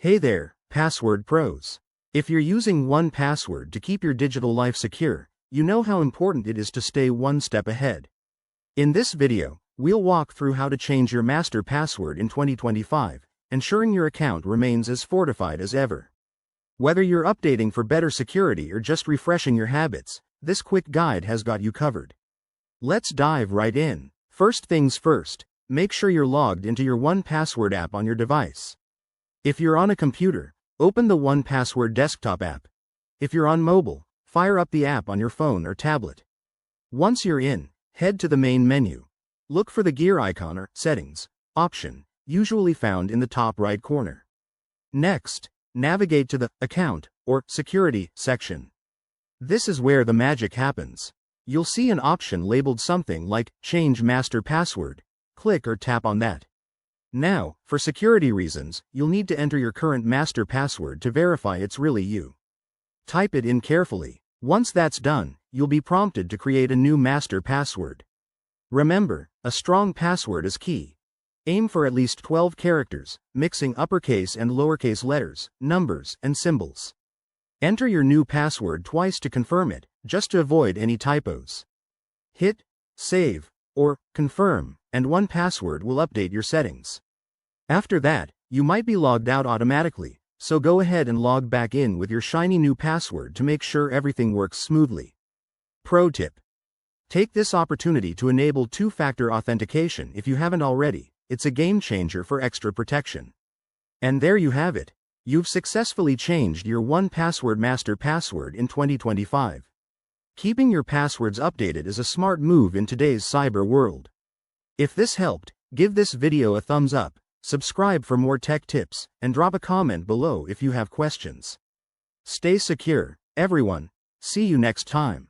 Hey there, password pros. If you're using 1Password to keep your digital life secure, you know how important it is to stay one step ahead. In this video, we'll walk through how to change your master password in 2025, ensuring your account remains as fortified as ever. Whether you're updating for better security or just refreshing your habits, this quick guide has got you covered. Let's dive right in. First things first, make sure you're logged into your 1Password app on your device. If you're on a computer, open the 1Password desktop app. If you're on mobile, fire up the app on your phone or tablet. Once you're in, head to the main menu. Look for the gear icon or Settings option, usually found in the top right corner. Next, navigate to the Account or Security section. This is where the magic happens. You'll see an option labeled something like Change Master Password. Click or tap on that. Now, for security reasons, you'll need to enter your current master password to verify it's really you. Type it in carefully. Once that's done, you'll be prompted to create a new master password. Remember, a strong password is key. Aim for at least 12 characters, mixing uppercase and lowercase letters, numbers, and symbols. Enter your new password twice to confirm it, just to avoid any typos. Hit Save or Confirm, and 1Password will update your settings. After that, you might be logged out automatically, so go ahead and log back in with your shiny new password to make sure everything works smoothly. Pro tip: take this opportunity to enable two-factor authentication if you haven't already. It's a game changer for extra protection. And there you have it. You've successfully changed your 1Password master password in 2025. Keeping your passwords updated is a smart move in today's cyber world. If this helped, give this video a thumbs up, subscribe for more tech tips, and drop a comment below if you have questions. Stay secure, everyone. See you next time.